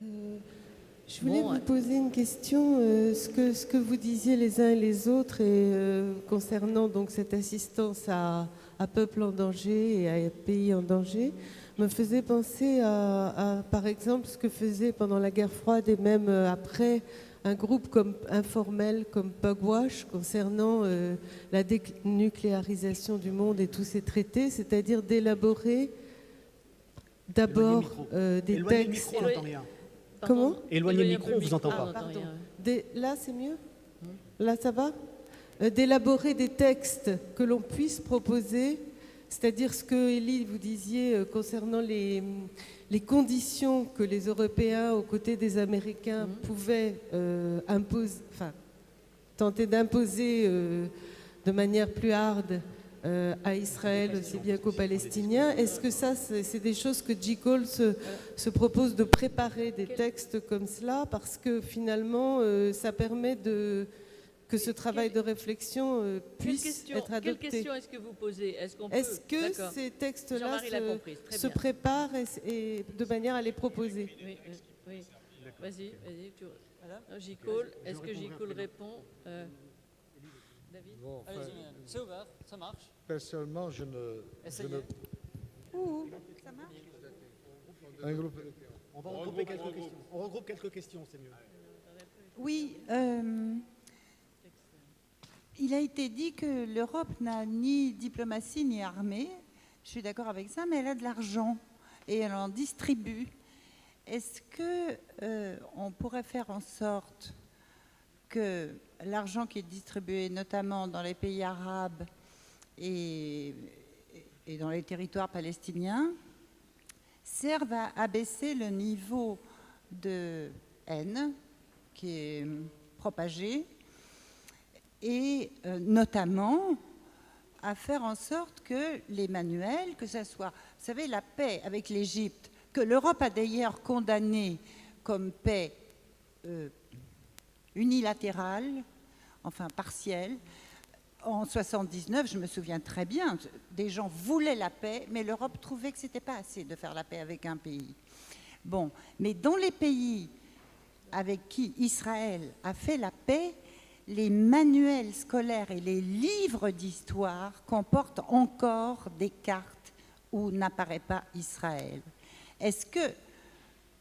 Euh, Je voulais vous poser une question, ce que vous disiez les uns et les autres et, concernant donc cette assistance à peuple en danger et à pays en danger me faisait penser par exemple, ce que faisait pendant la guerre froide et même après un groupe comme, informel comme Pugwash concernant la dénucléarisation du monde et tous ces traités, c'est-à-dire d'élaborer d'abord des Éloignez le textes. micro, on n'entend rien. Comment? Éloignez le micro, on ne vous entend pas. Pardon. Là, c'est mieux? Là, ça va? D'élaborer des textes que l'on puisse proposer, c'est-à-dire ce que, Élie, vous disiez concernant les conditions que les Européens, aux côtés des Américains, pouvaient imposer, enfin, tenter d'imposer de manière plus hard à Israël aussi bien qu'aux Palestiniens. Est-ce que ça, c'est des choses que J. Cole se propose de préparer des textes comme cela parce que finalement, ça permet que ce travail de réflexion puisse être adopté. Quelle question est-ce que vous posez? Est-ce que ces textes-là se préparent et de manière à les proposer? Oui, oui. Vas-y. J. Cole, est-ce que J. Cole répond? David? Bon, enfin, C'est ouvert, ça marche. personnellement, je ne... Essayez. Ça marche? Un groupe... On va regrouper quelques questions. On regroupe quelques questions, c'est mieux. Oui. Il a été dit que l'Europe n'a ni diplomatie ni armée. Je suis d'accord avec ça, mais elle a de l'argent et elle en distribue. Est-ce que on pourrait faire en sorte que l'argent qui est distribué, notamment dans les pays arabes et dans les territoires palestiniens, serve à abaisser le niveau de haine qui est propagé et notamment à faire en sorte que les manuels, que ce soit, vous savez, la paix avec l'Égypte, que l'Europe a d'ailleurs condamné comme paix unilatérale, enfin partielle, en 79, je me souviens très bien, des gens voulaient la paix, mais l'Europe trouvait que ce n'était pas assez de faire la paix avec un pays. Bon, mais dans les pays avec qui Israël a fait la paix, les manuels scolaires et les livres d'histoire comportent encore des cartes où n'apparaît pas Israël. Est-ce que,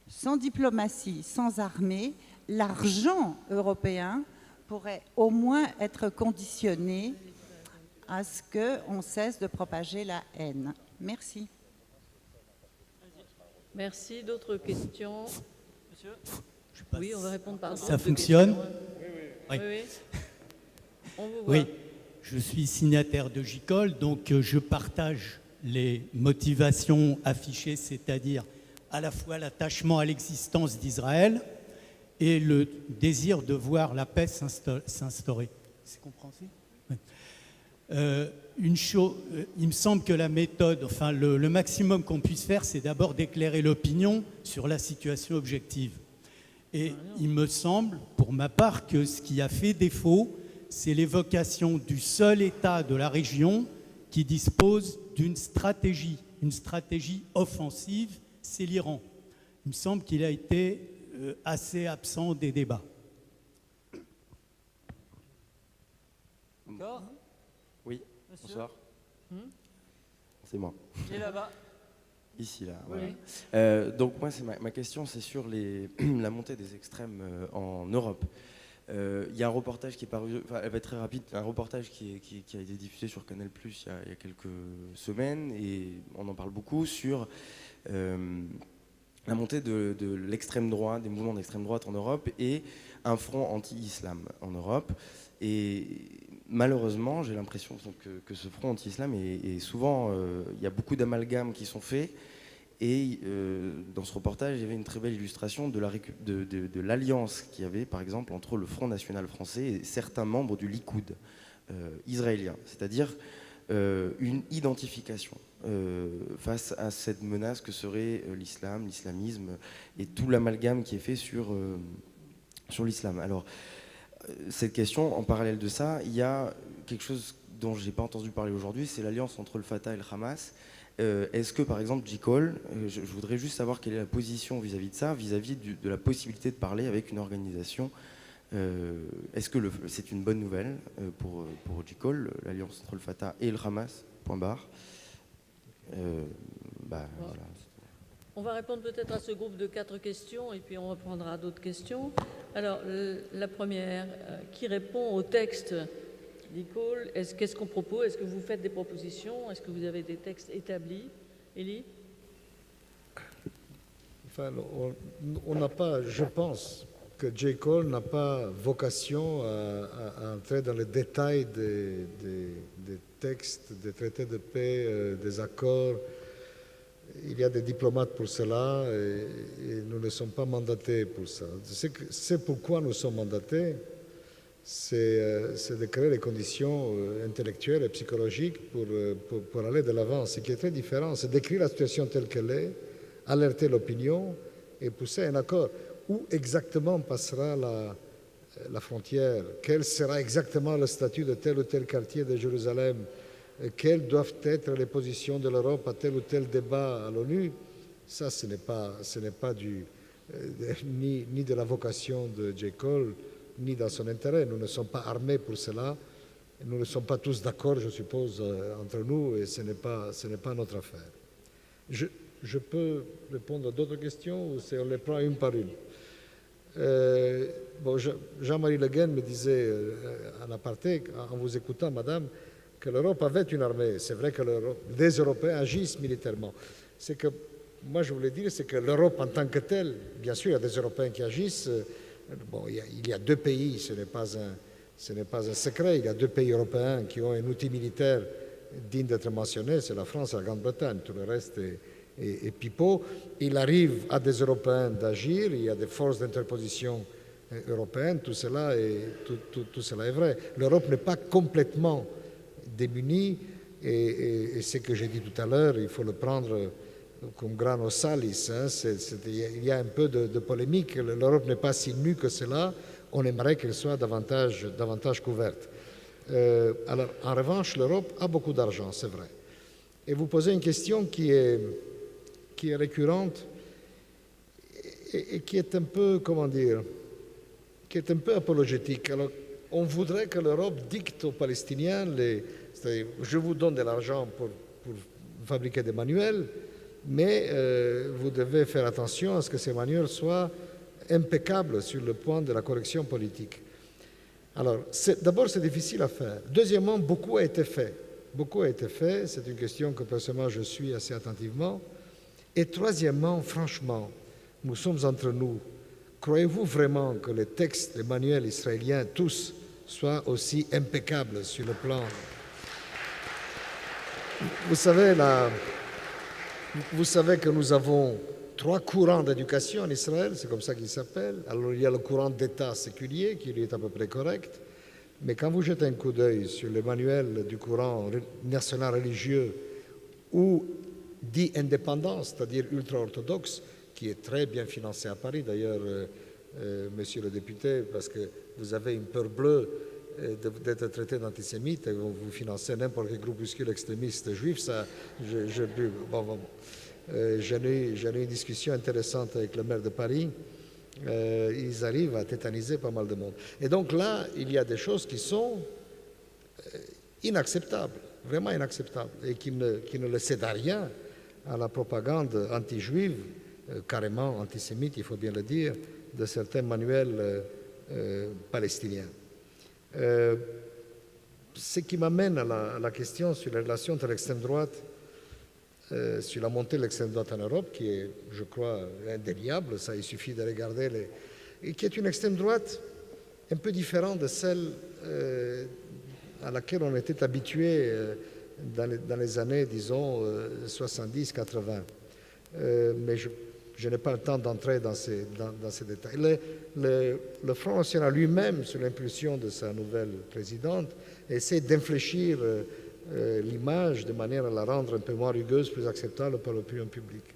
sans diplomatie, sans armée, l'argent européen pourrait au moins être conditionné à ce qu'on cesse de propager la haine? Merci. Merci. D'autres questions? Monsieur? Oui, on va répondre par Ça fonctionne? Oui. On vous voit. Oui, je suis signataire de J-Cole, donc je partage les motivations affichées, c'est-à-dire à la fois l'attachement à l'existence d'Israël et le désir de voir la paix s'instaurer. C'est compréhensible? Oui. Il me semble que la méthode, enfin le maximum qu'on puisse faire, c'est d'abord d'éclairer l'opinion sur la situation objective. Et il me semble, pour ma part, que ce qui a fait défaut, c'est l'évocation du seul État de la région qui dispose d'une stratégie, une stratégie offensive, c'est l'Iran. Il me semble qu'il a été assez absent des débats. D'accord. Oui, Monsieur? bonsoir. C'est moi. Il est là-bas. Ici, là. Oui. Voilà. Donc moi, ma question, c'est sur la montée des extrêmes en Europe. Il y a un reportage qui est paru, enfin, elle va être très rapide, un reportage qui a été diffusé sur Canal+ il y a quelques semaines, et on en parle beaucoup, sur la montée de l'extrême droite, des mouvements d'extrême droite en Europe, et un front anti-islam en Europe. Et malheureusement, j'ai l'impression que ce front anti-islam est souvent... il y a beaucoup d'amalgames qui sont faits. Et dans ce reportage, il y avait une très belle illustration de l'alliance qu'il y avait, par exemple, entre le Front National Français et certains membres du Likoud israélien. C'est-à-dire une identification face à cette menace que serait l'islam, l'islamisme et tout l'amalgame qui est fait sur l'islam. Alors, cette question, en parallèle de ça, il y a quelque chose dont je n'ai pas entendu parler aujourd'hui, c'est l'alliance entre le Fatah et le Hamas. Est-ce que, par exemple, J. Cole, je voudrais juste savoir quelle est la position vis-à-vis de ça, vis-à-vis de la possibilité de parler avec une organisation. Est-ce que c'est une bonne nouvelle pour J. Cole, l'alliance entre le Fatah et le Hamas, point barre. Voilà. On va répondre peut-être à ce groupe de 4 questions et puis on reprendra d'autres questions. Alors, la première, qui répond au texte d'Icole? Qu'est-ce qu'on propose? Est-ce que vous faites des propositions? Est-ce que vous avez des textes établis? Élie? Enfin, on n'a pas, je pense que J. Cole n'a pas vocation à entrer dans les détails des textes, des traités de paix, des accords. Il y a des diplomates pour cela et nous ne sommes pas mandatés pour ça. C'est pourquoi nous sommes mandatés, c'est de créer les conditions intellectuelles et psychologiques pour aller de l'avant. Ce qui est très différent, c'est d'écrire la situation telle qu'elle est, alerter l'opinion et pousser un accord. Où exactement passera la frontière? Quel sera exactement le statut de tel ou tel quartier de Jérusalem? Quelles doivent être les positions de l'Europe à tel ou tel débat à l'ONU? Ça, ce n'est pas ni de la vocation de J. Cole, ni dans son intérêt. Nous ne sommes pas armés pour cela. Nous ne sommes pas tous d'accord, je suppose, entre nous, et ce n'est pas notre affaire. Je peux répondre à d'autres questions ou on les prend une par une? Jean-Marie Le Guen me disait en aparté, en vous écoutant, madame, que l'Europe avait une armée. C'est vrai que des Européens agissent militairement. C'est que, moi je voulais dire, c'est que l'Europe en tant que telle, bien sûr, il y a des Européens qui agissent. Il y a 2 pays, ce n'est pas un secret, il y a 2 pays européens qui ont un outil militaire digne d'être mentionné, c'est la France et la Grande-Bretagne. Tout le reste est pipeau. Il arrive à des Européens d'agir, il y a des forces d'interposition européennes, tout cela est vrai. L'Europe n'est pas complètement démunis et ce que j'ai dit tout à l'heure, il faut le prendre comme grano salis. Il y a un peu de polémique. L'Europe n'est pas si nue que cela. On aimerait qu'elle soit davantage couverte. Alors, en revanche, l'Europe a beaucoup d'argent, c'est vrai. Et vous posez une question qui est récurrente et qui est un peu, qui est un peu apologétique. Alors, on voudrait que l'Europe dicte aux Palestiniens, c'est-à-dire, je vous donne de l'argent pour fabriquer des manuels, mais vous devez faire attention à ce que ces manuels soient impeccables sur le point de la correction politique. Alors, d'abord, c'est difficile à faire. Deuxièmement, beaucoup a été fait. Beaucoup a été fait, c'est une question que personnellement je suis assez attentivement. Et troisièmement, franchement, nous sommes entre nous. Croyez-vous vraiment que les textes, les manuels israéliens, tous, soient aussi impeccables sur le plan? Vous savez que nous avons 3 courants d'éducation en Israël, c'est comme ça qu'ils s'appellent. Alors il y a le courant d'État séculier qui lui est à peu près correct, mais quand vous jetez un coup d'œil sur les manuels du courant national religieux ou dit indépendant, c'est-à-dire ultra-orthodoxe, qui est très bien financé à Paris d'ailleurs, monsieur le député, parce que vous avez une peur bleue d'être traité d'antisémite et vous financez n'importe quel groupuscule extrémiste juif. J'ai eu une discussion intéressante avec le maire de Paris. Ils arrivent à tétaniser pas mal de monde. Et donc là, il y a des choses qui sont inacceptables, vraiment inacceptables, et qui ne le cèdent à rien à la propagande anti-juive, carrément antisémite, il faut bien le dire, de certains manuels palestiniens. Ce qui m'amène à la question sur les relations entre l'extrême droite, sur la montée de l'extrême droite en Europe, qui est, je crois, indéniable, ça il suffit de regarder, et qui est une extrême droite un peu différente de celle à laquelle on était habitué dans les années, disons, 70-80. Mais je n'ai pas le temps d'entrer dans ces détails. Le Front National lui-même, sous l'impulsion de sa nouvelle présidente, essaie d'infléchir l'image de manière à la rendre un peu moins rugueuse, plus acceptable par l'opinion publique.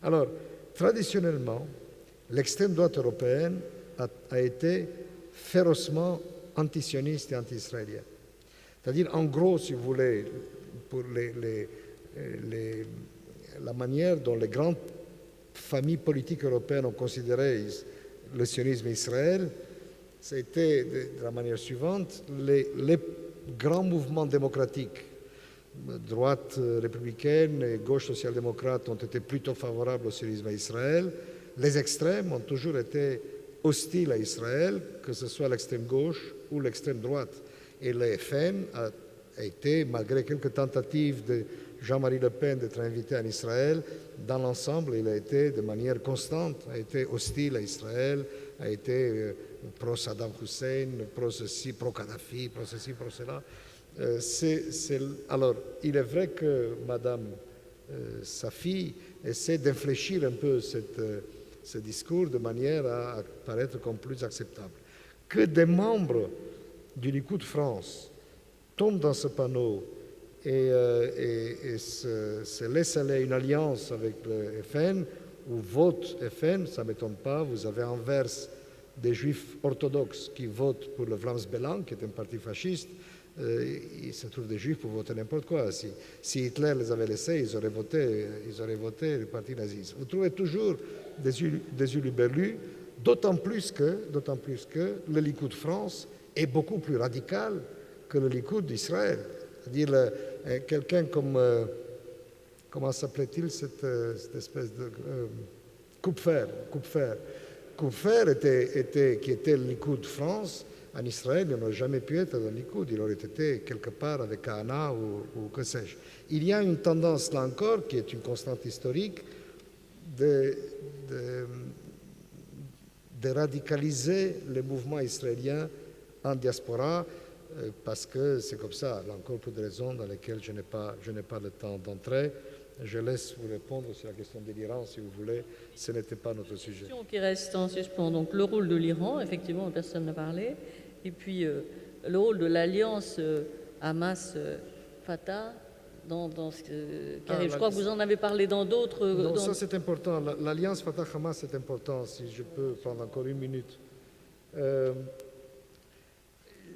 Alors, traditionnellement, l'extrême droite européenne a été férocement antisioniste et anti-israélienne. C'est-à-dire, en gros, si vous voulez, pour la manière dont les grandes familles politiques européennes ont considéré le sionisme et Israël, ça a été de la manière suivante. Les grands mouvements démocratiques, droite républicaine et gauche social-démocrate, ont été plutôt favorables au sionisme et à Israël. Les extrêmes ont toujours été hostiles à Israël, que ce soit l'extrême gauche ou l'extrême droite. Et le FN a été, malgré quelques tentatives de Jean-Marie Le Pen d'être invité en Israël, dans l'ensemble, il a été de manière constante, a été hostile à Israël, a été pro-Saddam Hussein, pro-ceci, pro-Kadhafi, pro-ceci, pro-cela. Alors, il est vrai que Madame Safi essaie d'infléchir un peu ce discours de manière à paraître comme plus acceptable. Que des membres du Likoud France tombent dans ce panneau et se laissent aller à une alliance avec le FN ou votent FN, ça ne m'étonne pas. Vous avez à Anvers des juifs orthodoxes qui votent pour le Vlaams Belang, qui est un parti fasciste. Il se trouve des juifs pour voter n'importe quoi. Si Hitler les avait laissés, ils auraient voté le parti naziste. Vous trouvez toujours des uluberlus, d'autant plus que le Likoud France est beaucoup plus radical que le Likoud d'Israël. C'est-à-dire quelqu'un comme, comment s'appelait-il cette espèce de Kupfer, qui était le Likoud France. En Israël, il n'aurait jamais pu être dans le Likoud, il aurait été quelque part avec Kahana ou que sais-je. Il y a une tendance là encore, qui est une constante historique, de radicaliser les mouvements israéliens en diaspora, parce que c'est comme ça, là encore pour des raisons dans lesquelles je n'ai pas le temps d'entrer. Je laisse vous répondre sur la question de l'Iran, si vous voulez. Ce n'était pas notre sujet. Question qui reste en suspens. Donc le rôle de l'Iran, effectivement, personne n'a parlé. Et puis le rôle de l'alliance Hamas-Fatah dans ce qui arrive. Je crois que vous en avez parlé dans d'autres... Non, ça c'est important. L'alliance Fatah-Hamas, c'est important, si je peux prendre encore une minute.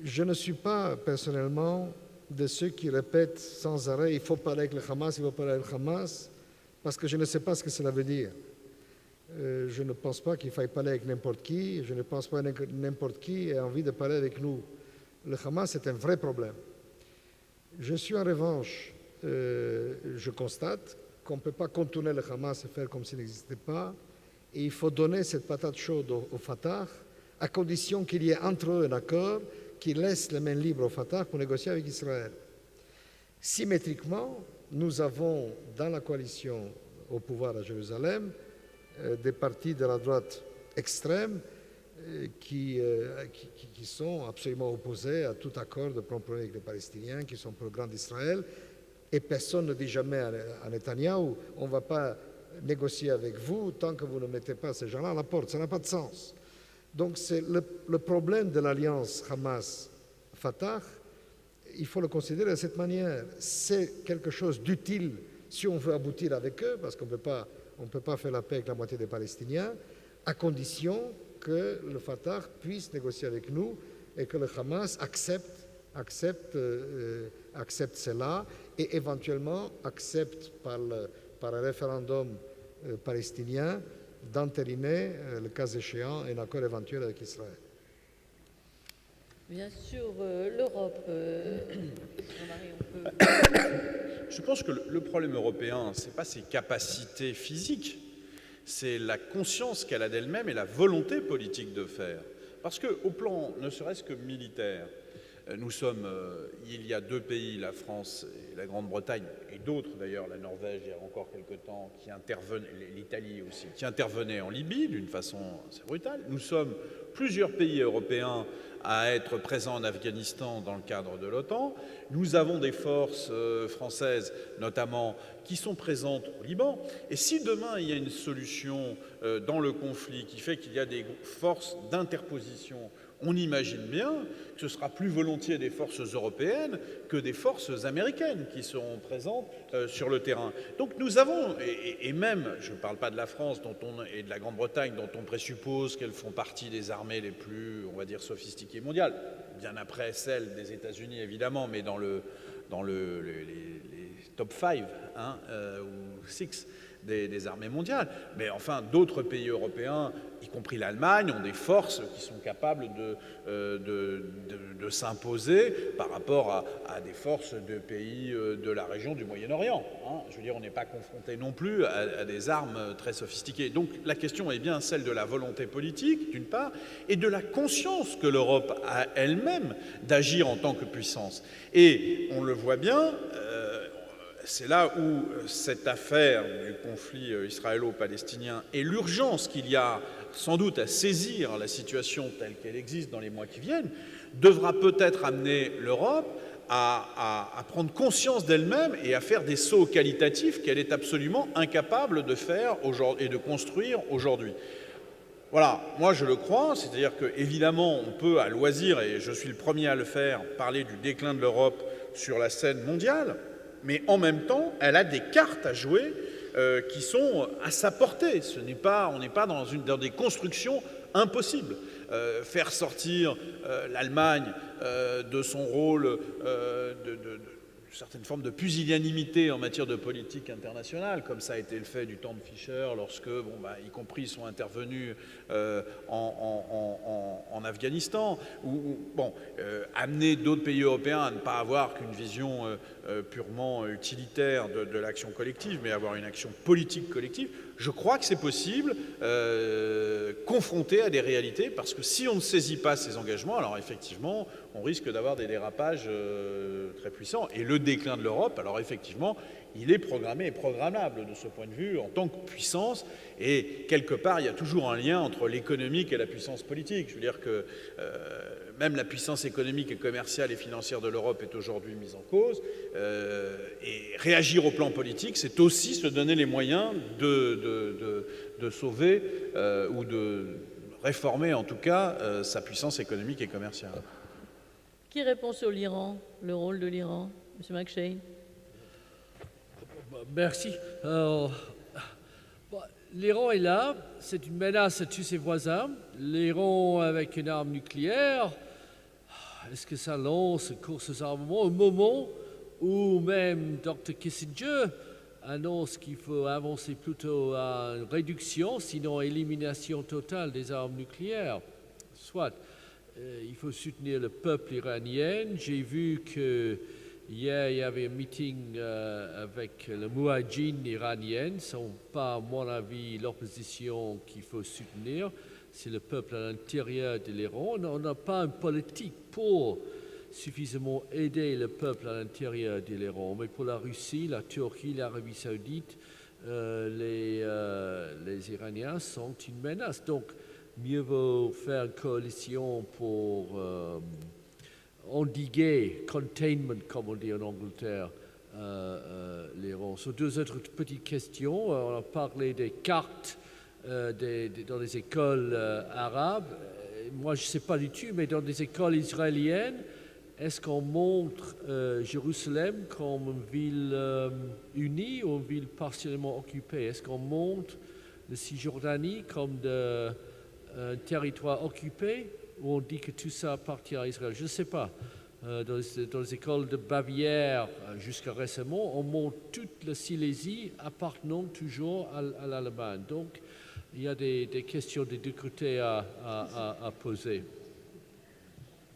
Je ne suis pas personnellement de ceux qui répètent sans arrêt « il faut parler avec le Hamas, il faut parler avec le Hamas », parce que je ne sais pas ce que cela veut dire. Je ne pense pas qu'il faille parler avec n'importe qui, je ne pense pas que n'importe qui ait envie de parler avec nous. Le Hamas est un vrai problème. Je suis en revanche, je constate qu'on ne peut pas contourner le Hamas et faire comme s'il n'existait pas, et il faut donner cette patate chaude au Fatah, à condition qu'il y ait entre eux un accord qui laisse les mains libres au Fatah pour négocier avec Israël. Symétriquement, nous avons dans la coalition au pouvoir à Jérusalem des partis de la droite extrême qui sont absolument opposés à tout accord de compromis avec les Palestiniens, qui sont pour le grand Israël, et personne ne dit jamais à Netanyahou « on ne va pas négocier avec vous tant que vous ne mettez pas ces gens-là à la porte ». Ça n'a pas de sens. Donc c'est le problème de l'alliance Hamas-Fatah, il faut le considérer de cette manière. C'est quelque chose d'utile si on veut aboutir avec eux, parce qu'on ne peut pas faire la paix avec la moitié des Palestiniens, à condition que le Fatah puisse négocier avec nous et que le Hamas accepte cela et éventuellement accepte par un référendum palestinien d'entériner, le cas échéant, un accord éventuel avec Israël. Bien sûr, l'Europe. Je pense que le problème européen, ce n'est pas ses capacités physiques, c'est la conscience qu'elle a d'elle-même et la volonté politique de faire. Parce qu'au plan, ne serait-ce que militaire, nous sommes, il y a deux pays, la France et la Grande-Bretagne, et d'autres d'ailleurs, la Norvège il y a encore quelque temps, qui intervenaient, l'Italie aussi, qui intervenaient en Libye d'une façon assez brutale. Nous sommes plusieurs pays européens à être présents en Afghanistan dans le cadre de l'OTAN. Nous avons des forces françaises, notamment, qui sont présentes au Liban. Et si demain il y a une solution dans le conflit qui fait qu'il y a des forces d'interposition On imagine bien que ce sera plus volontiers des forces européennes que des forces américaines qui seront présentes sur le terrain. Donc nous avons, et même, je ne parle pas de la France et de la Grande-Bretagne, dont on présuppose qu'elles font partie des armées les plus, on va dire, sophistiquées mondiales, bien après celles des États-Unis évidemment, mais dans les top 5 ou 6 des armées mondiales. Mais enfin, d'autres pays européens, y compris l'Allemagne, ont des forces qui sont capables de s'imposer par rapport à des forces de pays de la région du Moyen-Orient. Je veux dire, on n'est pas confronté non plus à des armes très sophistiquées. Donc la question est bien celle de la volonté politique, d'une part, et de la conscience que l'Europe a elle-même d'agir en tant que puissance. Et on le voit bien, c'est là où cette affaire du conflit israélo-palestinien et l'urgence qu'il y a sans doute à saisir la situation telle qu'elle existe dans les mois qui viennent, devra peut-être amener l'Europe à prendre conscience d'elle-même et à faire des sauts qualitatifs qu'elle est absolument incapable de faire et de construire aujourd'hui. Voilà, moi je le crois, c'est-à-dire qu'évidemment on peut à loisir, et je suis le premier à le faire, parler du déclin de l'Europe sur la scène mondiale, mais en même temps, elle a des cartes à jouer qui sont à sa portée. On n'est pas dans des constructions impossibles. Faire sortir l'Allemagne de son rôle de certaines formes de pusillanimité en matière de politique internationale, comme ça a été le fait du temps de Fischer, lorsque, y compris, ils sont intervenus en Afghanistan, ou amener d'autres pays européens à ne pas avoir qu'une vision purement utilitaire de l'action collective, mais avoir une action politique collective. Je crois que c'est possible, confronté à des réalités, parce que si on ne saisit pas ces engagements, alors effectivement, on risque d'avoir des dérapages très puissants. Et le déclin de l'Europe, alors effectivement, il est programmé et programmable de ce point de vue en tant que puissance. Et quelque part, il y a toujours un lien entre l'économique et la puissance politique. Je veux dire que même la puissance économique et commerciale et financière de l'Europe est aujourd'hui mise en cause. Et réagir au plan politique, c'est aussi se donner les moyens de sauver ou de réformer en tout cas sa puissance économique et commerciale. Qui répond sur l'Iran, le rôle de l'Iran? M. McShane. Merci. L'Iran est là, c'est une menace à tous ses voisins. L'Iran avec une arme nucléaire, est-ce que ça lance une course aux armements au moment où même Dr. Kissinger annonce qu'il faut avancer plutôt à une réduction, sinon élimination totale des armes nucléaires? Soit il faut soutenir le peuple iranien. J'ai vu que hier, il y avait un meeting avec le Mouadjine iranien. Ce n'est pas, à mon avis, l'opposition qu'il faut soutenir. C'est le peuple à l'intérieur de l'Iran. On n'a pas une politique pour suffisamment aider le peuple à l'intérieur de l'Iran. Mais pour la Russie, la Turquie, l'Arabie saoudite, les Iraniens sont une menace. Donc, mieux vaut faire une coalition pour endiguer, containment, comme on dit en Angleterre, l'Iran. Sur deux autres petites questions, on a parlé des cartes dans les écoles arabes. Moi, je ne sais pas du tout, mais dans des écoles israéliennes, est-ce qu'on montre Jérusalem comme une ville unie ou une ville partiellement occupée? Est-ce qu'on montre la Cisjordanie comme un territoire occupé, où on dit que tout ça appartient à Israël? Je ne sais pas. Dans les écoles de Bavière, jusqu'à récemment, on montre toute la Silésie appartenant toujours à l'Allemagne. Donc, il y a des questions des deux côtés à poser.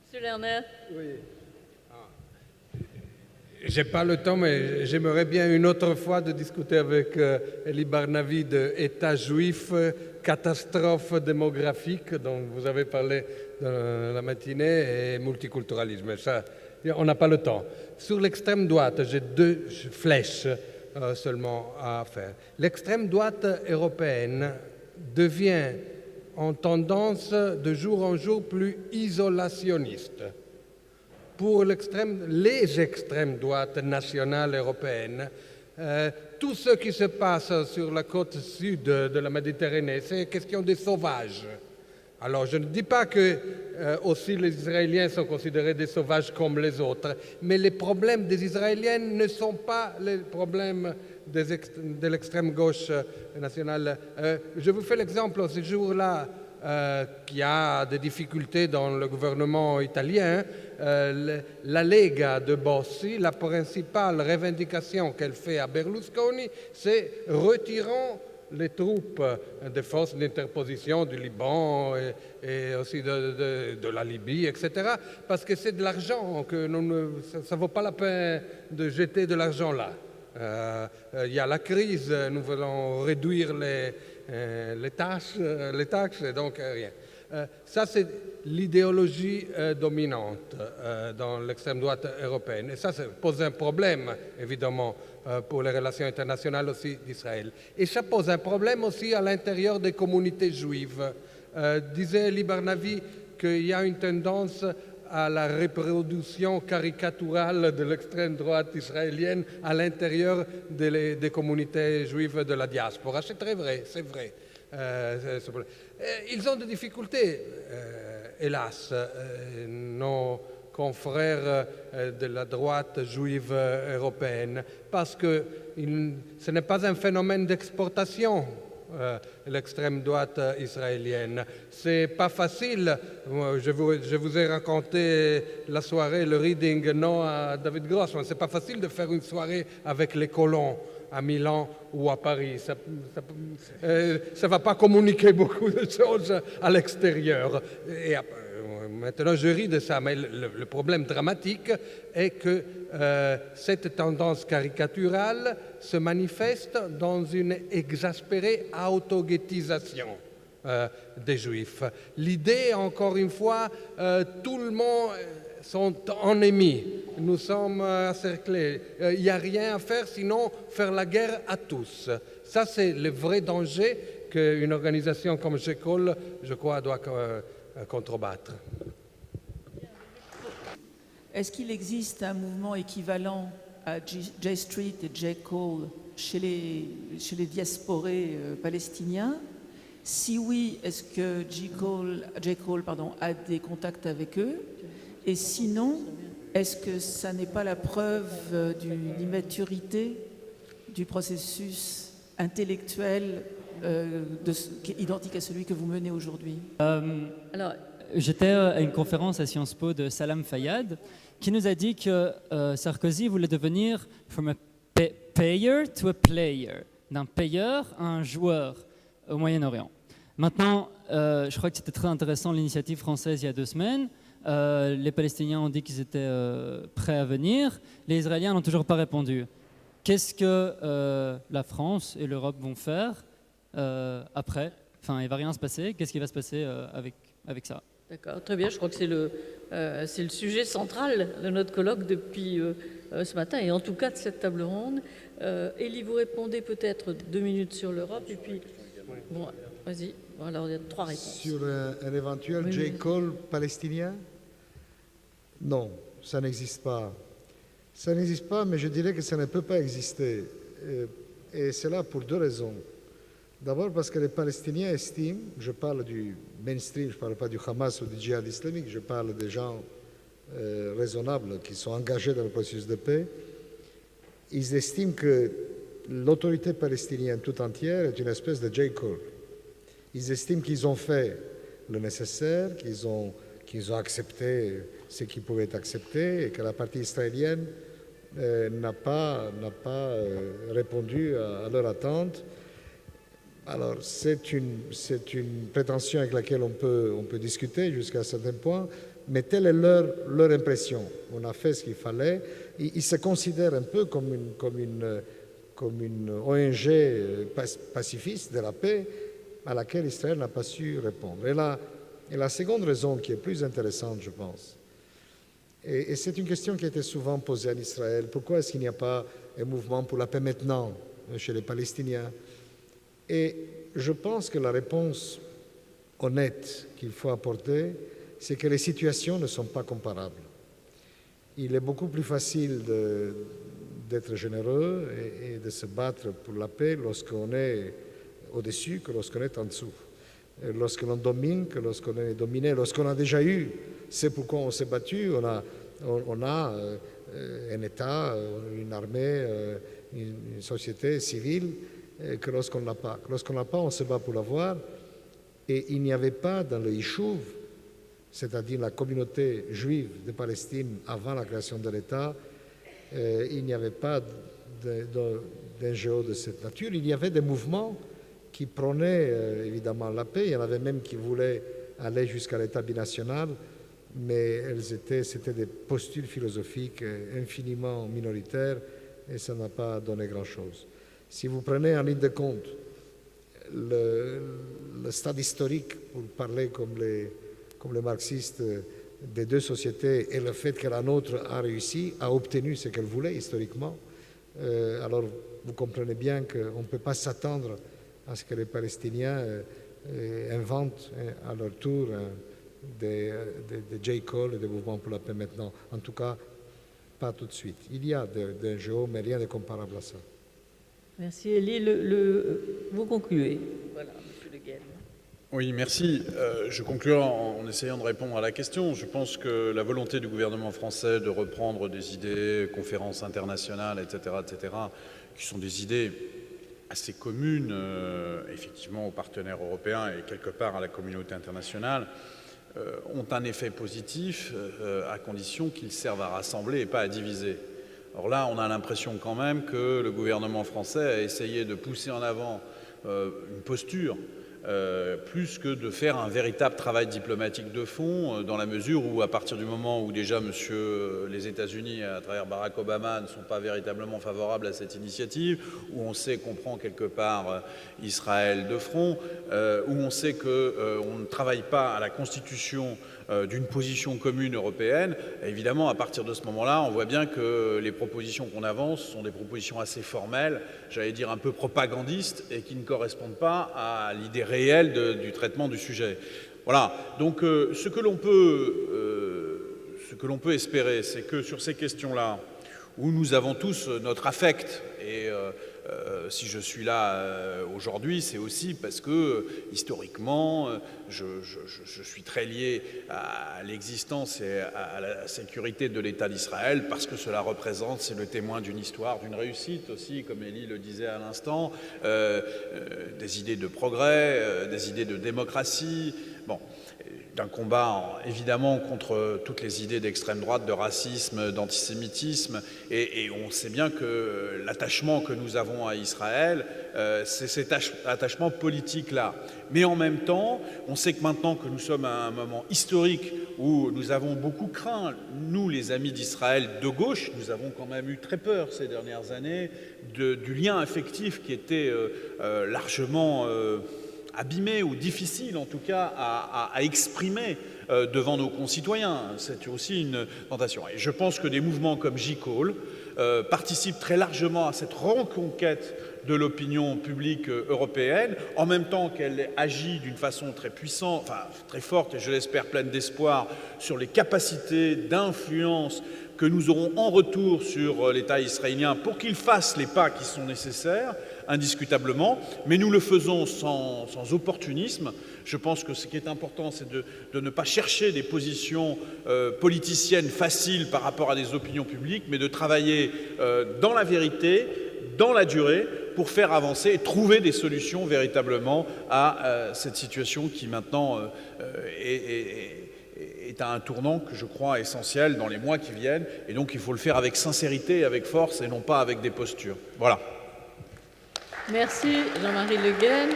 Monsieur Lerner. Oui. Je n'ai pas le temps, mais j'aimerais bien une autre fois de discuter avec Elie Barnavi de État juif, catastrophe démographique dont vous avez parlé dans la matinée et multiculturalisme. Ça, on n'a pas le temps. Sur l'extrême droite, j'ai deux flèches seulement à faire. L'extrême droite européenne devient en tendance de jour en jour plus isolationniste. Pour les extrêmes droites nationales européennes, tout ce qui se passe sur la côte sud de la Méditerranée, c'est question des sauvages. Alors, je ne dis pas que aussi les Israéliens sont considérés des sauvages comme les autres, mais les problèmes des Israéliens ne sont pas les problèmes de l'extrême gauche nationale. Je vous fais l'exemple, ce jour-là, qu'il y a des difficultés dans le gouvernement italien, la Lega de Bossi, la principale revendication qu'elle fait à Berlusconi, c'est retirant les troupes des forces d'interposition du Liban et aussi de la Libye, etc., parce que c'est de l'argent, que ça ne vaut pas la peine de jeter de l'argent là. Il y a la crise, nous voulons réduire les taxes, donc rien. Ça, c'est l'idéologie dominante dans l'extrême droite européenne. Et ça pose un problème, évidemment, pour les relations internationales aussi d'Israël. Et ça pose un problème aussi à l'intérieur des communautés juives. Disait Elie Barnavi qu'il y a une tendance à la reproduction caricaturale de l'extrême droite israélienne à l'intérieur des communautés juives de la diaspora. C'est très vrai, c'est vrai. Ils ont des difficultés, hélas, nos confrères de la droite juive européenne, parce que ce n'est pas un phénomène d'exportation, l'extrême droite israélienne. C'est pas facile. Je vous ai raconté la soirée, le reading, non à David Grossman. C'est pas facile de faire une soirée avec les colons à Milan ou à Paris. Ça va pas communiquer beaucoup de choses à l'extérieur. Et maintenant, je ris de ça, mais le problème dramatique est que cette tendance caricaturale se manifeste dans une exaspérée autoghettisation des Juifs. L'idée, encore une fois, tout le monde sont ennemis, nous sommes encerclés, il n'y a rien à faire sinon faire la guerre à tous. Ça, c'est le vrai danger qu'une organisation comme J-Call, je crois, doit contrebattre. Est-ce qu'il existe un mouvement équivalent à J Street et J Call chez les diasporés palestiniens? Si oui, est-ce que J Call a des contacts avec eux? Et sinon, est-ce que ça n'est pas la preuve d'une immaturité du processus intellectuel identique à celui que vous menez aujourd'hui? Alors, J'étais à une conférence à Sciences Po de Salam Fayyad qui nous a dit que Sarkozy voulait devenir from a payer to a player, d'un payeur à un joueur au Moyen-Orient. Maintenant, je crois que c'était très intéressant l'initiative française il y a 2 semaines. Les Palestiniens ont dit qu'ils étaient prêts à venir. Les Israéliens n'ont toujours pas répondu. Qu'est-ce que la France et l'Europe vont faire après? Enfin, il ne va rien se passer. Qu'est-ce qui va se passer avec ça? D'accord, très bien. Je crois que c'est le sujet central de notre colloque depuis ce matin, et en tout cas de cette table ronde. Elie, vous répondez peut-être 2 minutes sur l'Europe, et puis... Bon, vas-y. Bon, alors, il y a 3 réponses. Sur un éventuel J-Call palestinien? Non, ça n'existe pas. Ça n'existe pas, mais je dirais que ça ne peut pas exister. Et c'est là pour 2 raisons. D'abord parce que les Palestiniens estiment, je parle du mainstream, je ne parle pas du Hamas ou du djihad islamique, je parle des gens raisonnables qui sont engagés dans le processus de paix, ils estiment que l'autorité palestinienne tout entière est une espèce de J-Call. Ils estiment qu'ils ont fait le nécessaire, qu'ils ont accepté ce qui pouvait être accepté et que la partie israélienne n'a pas répondu à leur attente. Alors, c'est une prétention avec laquelle on peut discuter jusqu'à un certain point, mais telle est leur impression. On a fait ce qu'il fallait. Ils se considèrent un peu comme une ONG pacifiste de la paix à laquelle Israël n'a pas su répondre. Et la seconde raison qui est plus intéressante, je pense, et c'est une question qui a été souvent posée en Israël, pourquoi est-ce qu'il n'y a pas un mouvement pour la paix maintenant chez les Palestiniens? Et je pense que la réponse honnête qu'il faut apporter, c'est que les situations ne sont pas comparables. Il est beaucoup plus facile d'être généreux et de se battre pour la paix lorsqu'on est au-dessus que lorsqu'on est en dessous. lorsque l'on domine que lorsqu'on est dominé. Lorsqu'on a déjà eu, c'est pourquoi on s'est battu, on a un État, une armée, une société civile, que lorsqu'on ne l'a pas. Lorsqu'on ne l'a pas, on se bat pour l'avoir. Et il n'y avait pas dans le Yishuv, c'est-à-dire la communauté juive de Palestine avant la création de l'État, il n'y avait pas d'NGO de cette nature. Il y avait des mouvements qui prônaient évidemment la paix. Il y en avait même qui voulaient aller jusqu'à l'État binational, mais c'était des postules philosophiques infiniment minoritaires et ça n'a pas donné grand-chose. Si vous prenez en ligne de compte le stade historique, pour parler comme les marxistes, des deux sociétés et le fait que la nôtre a réussi, a obtenu ce qu'elle voulait historiquement, alors vous comprenez bien qu'on ne peut pas s'attendre à ce que les Palestiniens inventent à leur tour des J. Cole et des mouvements pour la paix maintenant. En tout cas, pas tout de suite. Il y a des NGO, mais rien de comparable à ça. Merci Elie. Vous concluez. Voilà, Monsieur Le Guen. Oui, merci. Je conclurai en essayant de répondre à la question. Je pense que la volonté du gouvernement français de reprendre des idées, conférences internationales, etc., qui sont des idées assez communes, effectivement, aux partenaires européens et quelque part à la communauté internationale, ont un effet positif à condition qu'ils servent à rassembler et pas à diviser. Or là, on a l'impression quand même que le gouvernement français a essayé de pousser en avant une posture plus que de faire un véritable travail diplomatique de fond, dans la mesure où, à partir du moment où déjà les États-Unis, à travers Barack Obama, ne sont pas véritablement favorables à cette initiative, où on sait qu'on prend quelque part Israël de front, où on sait qu'on ne travaille pas à la constitution d'une position commune européenne, évidemment, à partir de ce moment-là, on voit bien que les propositions qu'on avance sont des propositions assez formelles, j'allais dire un peu propagandistes, et qui ne correspondent pas à l'idée réelle du traitement du sujet. Voilà. Donc, ce que l'on peut espérer, c'est que sur ces questions-là, où nous avons tous notre affect, et si je suis là aujourd'hui, c'est aussi parce que, historiquement, je suis très lié à l'existence et à la sécurité de l'État d'Israël, parce que cela représente, c'est le témoin d'une histoire, d'une réussite aussi, comme Elie le disait à l'instant, des idées de progrès, des idées de démocratie, d'un combat évidemment contre toutes les idées d'extrême droite, de racisme, d'antisémitisme, et on sait bien que l'attachement que nous avons à Israël, c'est cet attachement politique-là. Mais en même temps, on sait que maintenant que nous sommes à un moment historique où nous avons beaucoup craint, nous les amis d'Israël de gauche, nous avons quand même eu très peur ces dernières années du lien affectif qui était largement abîmé ou difficile en tout cas à exprimer devant nos concitoyens. C'est aussi une tentation. Et je pense que des mouvements comme J. Cole participent très largement à cette reconquête de l'opinion publique européenne, en même temps qu'elle agit d'une façon très puissante, enfin très forte et je l'espère pleine d'espoir sur les capacités d'influence que nous aurons en retour sur l'État israélien pour qu'il fasse les pas qui sont nécessaires, indiscutablement, mais nous le faisons sans opportunisme. Je pense que ce qui est important, c'est de ne pas chercher des positions politiciennes faciles par rapport à des opinions publiques, mais de travailler dans la vérité, dans la durée, pour faire avancer et trouver des solutions véritablement à cette situation qui maintenant est à un tournant que je crois essentiel dans les mois qui viennent. Et donc il faut le faire avec sincérité et avec force et non pas avec des postures. Voilà. Merci Jean-Marie Le Guen.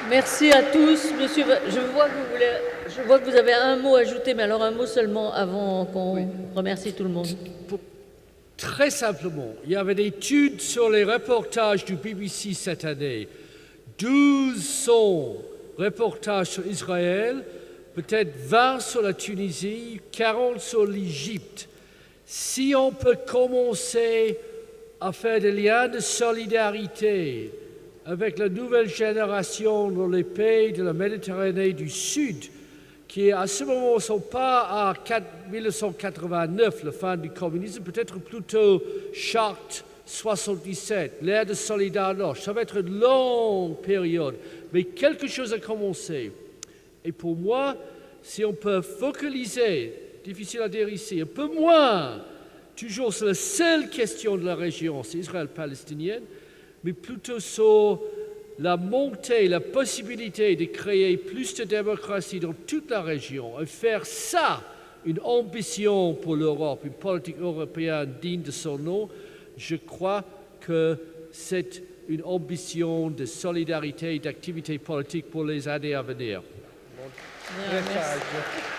Merci à tous. Monsieur, je vois que vous avez un mot à ajouter, mais alors un mot seulement avant qu'on remercie tout le monde. Très simplement, il y avait des études sur les reportages du BBC cette année. 1200 reportages sur Israël, peut-être 20 sur la Tunisie, 40 sur l'Égypte. Si on peut commencer à faire des liens de solidarité avec la nouvelle génération dans les pays de la Méditerranée du Sud, qui à ce moment ne sont pas à 1989, la fin du communisme, peut-être plutôt Charte 77, l'ère de Solidarność. Ça va être une longue période. Mais quelque chose a commencé. Et pour moi, si on peut focaliser, difficile à dire ici, un peu moins, toujours sur la seule question de la région, c'est Israël-Palestinienne, mais plutôt sur la montée, la possibilité de créer plus de démocratie dans toute la région et faire ça une ambition pour l'Europe, une politique européenne digne de son nom, je crois que c'est une ambition de solidarité et d'activité politique pour les années à venir. Bien, merci.